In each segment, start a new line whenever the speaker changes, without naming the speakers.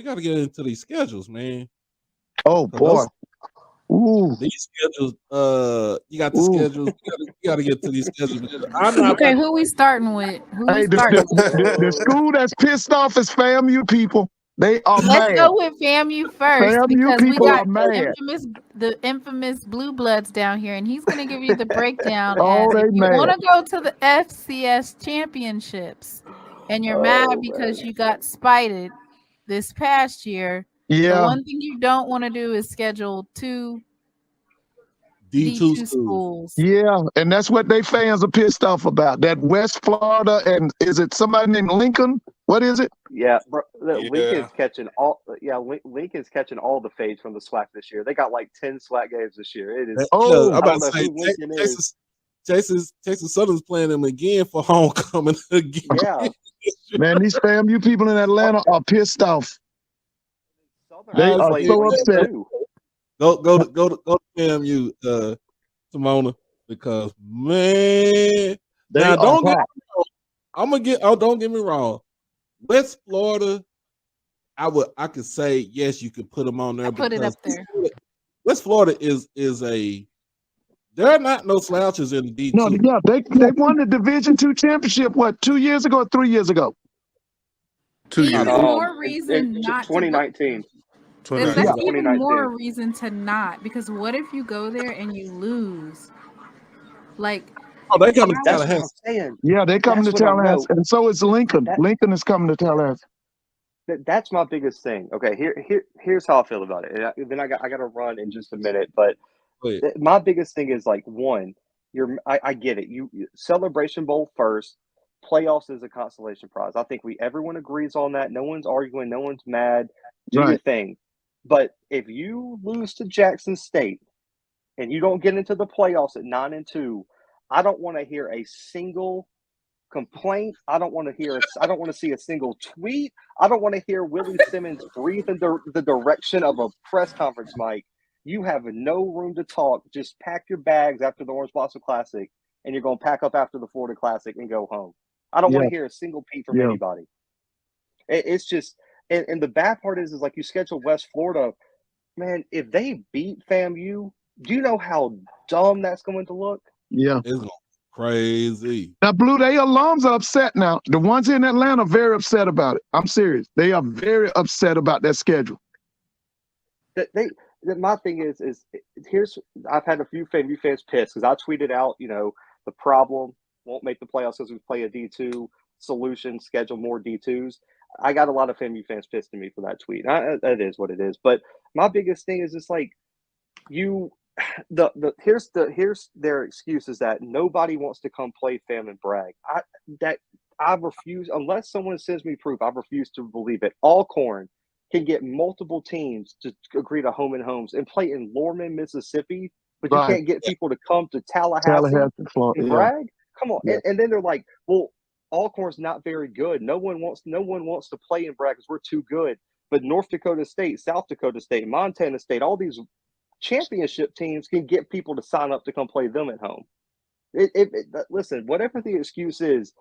we got to get into these schedules, man.
Oh boy. Ooh.
These schedules, you got the schedules. You got to get to these schedules.
Okay, who we starting with?
The school that's pissed off is FAMU people. They are
Let's
mad.
go with FAMU first because we got the infamous Blue Bloods down here, and he's going to give you the breakdown. If you want to go to the FCS Championships, and you're mad because you got spited this past year, the one thing you don't want to do is schedule 2 D2 schools.
Yeah, and that's what they fans are pissed off about. That West Florida, and is it somebody named Lincoln? What is it?
Yeah, bro, Lincoln's catching all. Yeah, Lincoln's catching all the fades from the SWAC this year. They got like 10 SWAC games this year. It is.
I'm about to say Texas Southern's playing them again for homecoming again.
Yeah,
man, these FAMU people in Atlanta are pissed off. They are so upset.
Go to FAMU, Simona, because man, now don't get me wrong. West Florida, I could say yes, you could put them on there.
Put it up there.
West Florida is there are not no slouches in the D2.
No, yeah, they won the Division II championship 2 years ago or 3 years ago?
2 years. More reason not
2019.
That's even more reason to not, because what if you go there and you lose? Like,
they come to Tallahassee.
Yeah, they come to Tallahassee, and so is Lincoln. Lincoln is coming to Tallahassee.
That's my biggest thing. Okay, here's how I feel about it. And then I got to run in just a minute, but my biggest thing is like one, I get it. You Celebration Bowl first, playoffs is a consolation prize. I think everyone agrees on that. No one's arguing. No one's mad. Do your thing. But if you lose to Jackson State and you don't get into the playoffs at 9-2, I don't want to hear a single complaint. I don't want to see a single tweet. I don't want to hear Willie Simmons breathe in the direction of a press conference mic. You have no room to talk. Just pack your bags after the Orange Blossom Classic, and you're going to pack up after the Florida Classic and go home. I don't want to hear a single peep from anybody. It's just. And the bad part is like you schedule West Florida, man, if they beat FAMU, do you know how dumb that's going to look?
Yeah.
It's crazy.
Now, Blue, they alums are upset now. The ones in Atlanta are very upset about it. I'm serious. They are very upset about that schedule.
My thing is I've had a few FAMU fans pissed because I tweeted out, the problem won't make the playoffs because we play a D2 solution, schedule more D2s. I got a lot of FAMU fans pissed at me for that tweet. That is what it is. But my biggest thing is just like here's their excuse is that nobody wants to come play FAM and brag. I refuse, unless someone sends me proof, I refuse to believe it. Alcorn can get multiple teams to agree to home and homes and play in Lorman, Mississippi, but you can't get people to come to Tallahassee and brag. Come on. Yeah. And then they're like, well, Alcorn's not very good. No one wants to play in brag because we're too good. But North Dakota State, South Dakota State, Montana State, all these championship teams can get people to sign up to come play them at home. Listen, whatever the excuse is,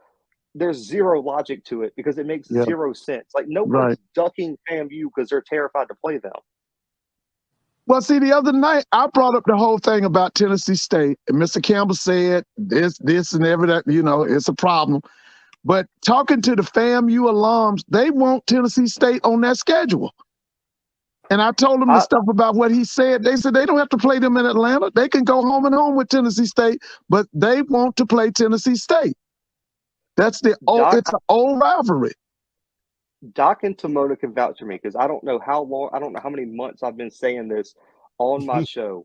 there's zero logic to it because it makes zero sense. Like no one's ducking FAMU because they're terrified to play them.
Well, see, the other night I brought up the whole thing about Tennessee State, and Mr. Campbell said this and that. It's a problem. But talking to the FAMU alums, they want Tennessee State on that schedule. And I told them the stuff about what he said. They said they don't have to play them in Atlanta. They can go home and home with Tennessee State, but they want to play Tennessee State. It's an old rivalry.
Doc and Timona can vouch for me because I don't know how many months I've been saying this on my show.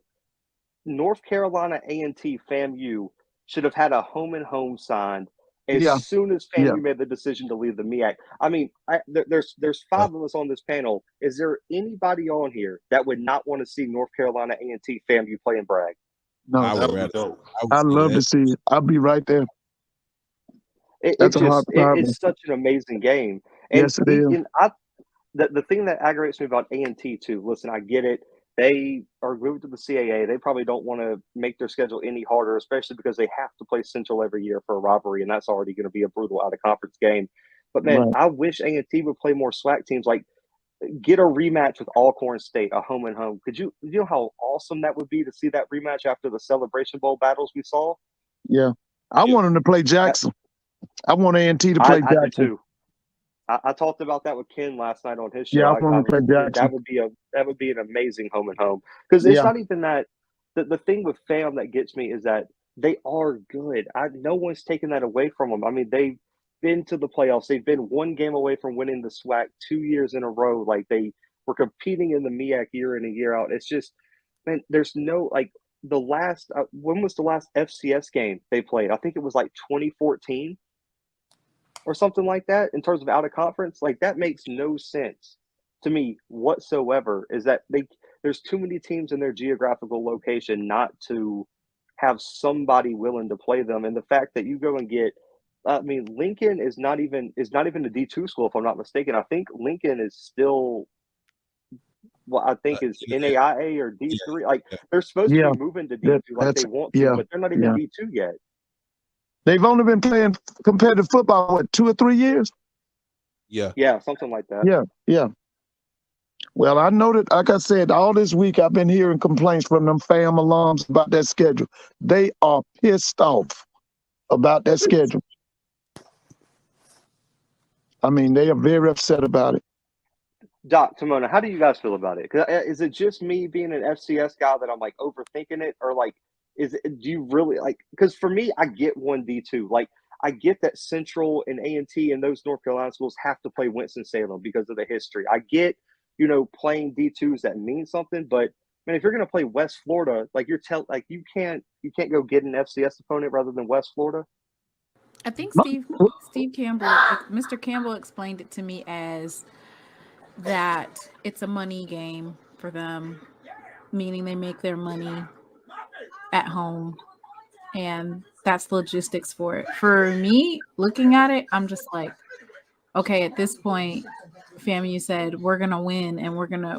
North Carolina A&T FAMU should have had a home and home signed as soon as FAMU made the decision to leave the MEAC. I mean, there's 5 of us on this panel. Is there anybody on here that would not want to see North Carolina A&T FAMU play in brag?
No, I'd love to see it. I'll be right there.
It's such an amazing game. And,
yes, it is.
The thing that aggravates me about A&T too, listen, I get it. They are moved to the CAA. They probably don't want to make their schedule any harder, especially because they have to play Central every year for a rivalry, and that's already going to be a brutal out-of-conference game. But, man, I wish A&T would play more SWAC teams. Like, get a rematch with Alcorn State, a home and home. You know how awesome that would be to see that rematch after the Celebration Bowl battles we saw?
Yeah. I want them to play Jackson. I want A&T to play Jackson.
I do too. I talked about that with Ken last night on his show.
Yeah, I want to play Jackson.
That would be an amazing home and home, because it's not even that. The thing with FAM that gets me is that they are good. No one's taken that away from them. I mean, they've been to the playoffs. They've been one game away from winning the SWAC 2 years in a row. Like, they were competing in the MEAC year in and year out. It's just, man, there's no, like, the last when was the last FCS game they played? I think it was like 2014 or something like that, in terms of out of conference. Like, that makes no sense to me whatsoever. Is that there's too many teams in their geographical location not to have somebody willing to play them. And the fact that you go and get, I mean, Lincoln is not even a D2 school, if I'm not mistaken. I think Lincoln is still, is NAIA or D3. Yeah. Like, they're supposed to be moving to D2 like they want to, but they're not even D2 yet.
They've only been playing competitive football, what, 2 or 3 years?
Yeah.
Yeah, something like that.
Yeah. Well, I know that, like I said, all this week I've been hearing complaints from them FAM alums about that schedule. They are pissed off about that schedule. I mean, they are very upset about it.
Doc, Timona, how do you guys feel about it? Is it just me being an FCS guy that I'm like overthinking it, or like, do you really like? Because for me, I get one D2. Like, I get that Central and A&T and those North Carolina schools have to play Winston-Salem because of the history. I get, playing D2s that mean something, but man, if you're going to play West Florida, like you can't go get an FCS opponent rather than West Florida.
I think Steve Campbell, Mr. Campbell, explained it to me as that it's a money game for them, meaning they make their money at home, and that's logistics for it. For me, looking at it, I'm just like, okay, at this point, FAMU said we're gonna win, and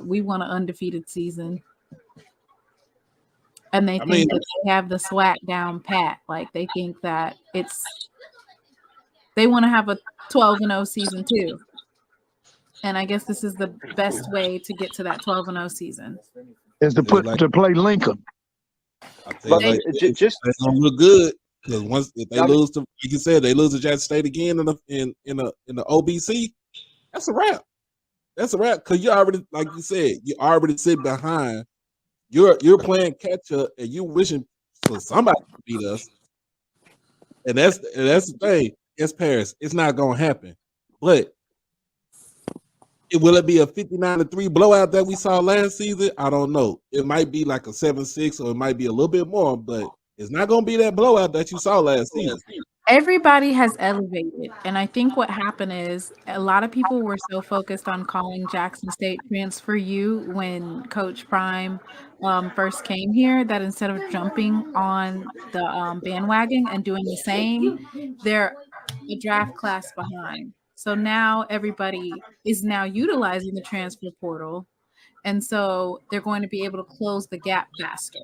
we want an undefeated season, and they think that they have the SWAC down pat. Like, they think that they want to have a 12-0 season too. And I guess this is the best way to get to that 12-0 season.
Is to play Lincoln.
I think they don't look good, because once if they lose to, like you said, they lose to Jackson State again in the OBC, that's a wrap. That's a wrap, because you already, like you said, you already sit behind. You're playing catch up, and you wishing for somebody to beat us. And that's the thing. It's Paris. It's not gonna happen. But will it be a 59-3 blowout that we saw last season? I don't know. It might be like a 7-6, or it might be a little bit more, but it's not going to be that blowout that you saw last season.
Everybody has elevated, and I think what happened is a lot of people were so focused on calling Jackson State Transfer U when Coach Prime first came here, that instead of jumping on the bandwagon and doing the same, they're a draft class behind. So now everybody is now utilizing the transfer portal, and so they're going to be able to close the gap faster.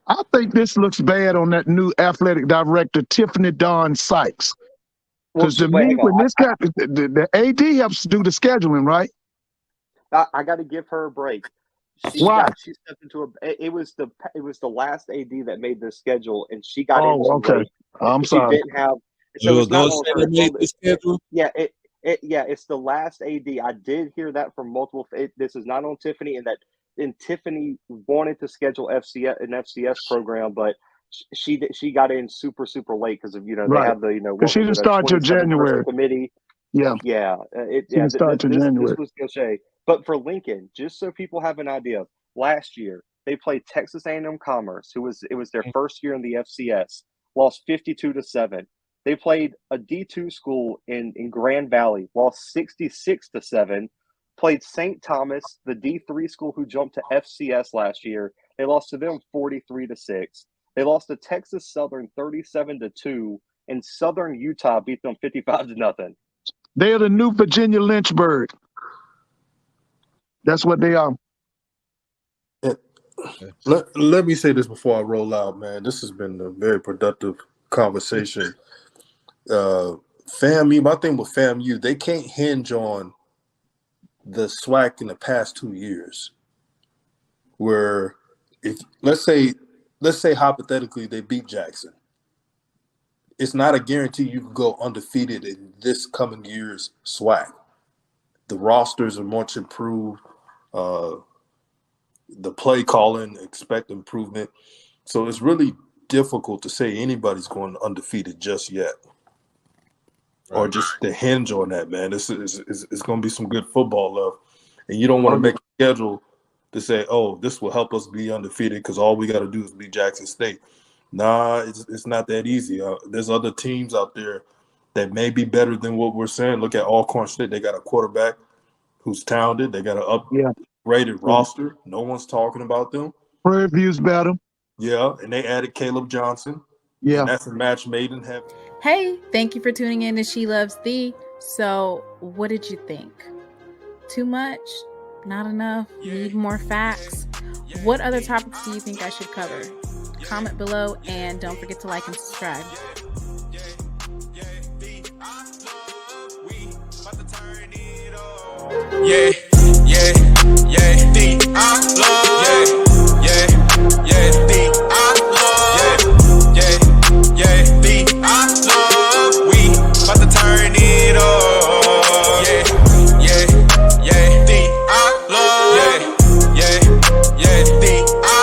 I think this looks bad on that new athletic director, Tiffany Dawn Sykes. Because to me, when this guy, the AD helps do the scheduling, right?
I got to give her a break.
Why?
She stepped into it was the last AD that made the schedule, and she got in.
Okay. I'm sorry.
She didn't have. So it's not on her. It's the last AD. I did hear that from multiple. This is not on Tiffany, and Tiffany wanted to schedule an FCS program, but she got in super late because of they have the
she didn't start till January
committee.
Yeah.
She
didn't start till January.
This was Gaucher. But for Lincoln, just so people have an idea, last year they played Texas A&M Commerce, it was their first year in the FCS, lost 52-7. They played a D2 school in Grand Valley, lost 66-7. Played St. Thomas, the D3 school who jumped to FCS last year. They lost to them 43-6. They lost to Texas Southern 37-2, and Southern Utah beat them 55-0.
They're the new Virginia Lynchburg. That's what they are.
Let me say this before I roll out, man. This has been a very productive conversation. FAMU, my thing with FAMU, they can't hinge on the SWAC in the past 2 years, where if let's say hypothetically they beat Jackson, it's not a guarantee you can go undefeated in this coming year's SWAC. The rosters are much improved. The play calling, expect improvement. So it's really difficult to say anybody's going undefeated just yet. Or just to hinge on that, man. It's going to be some good football left. And you don't want to make a schedule to say, oh, this will help us be undefeated because all we got to do is beat Jackson State. Nah, it's not that easy. There's other teams out there that may be better than what we're saying. Look at Alcorn State. They got a quarterback who's talented. They got an upgraded roster. No one's talking about them.
Prairie View's better.
Yeah, and they added Caleb Johnson.
Yeah.
And that's a match made in heaven.
Hey, thank you for tuning in to She Loves Thee. So, what did you think? Too much? Not enough? Need more facts? What other topics do you think I should cover? Comment below and don't forget to like and subscribe.
Yeah.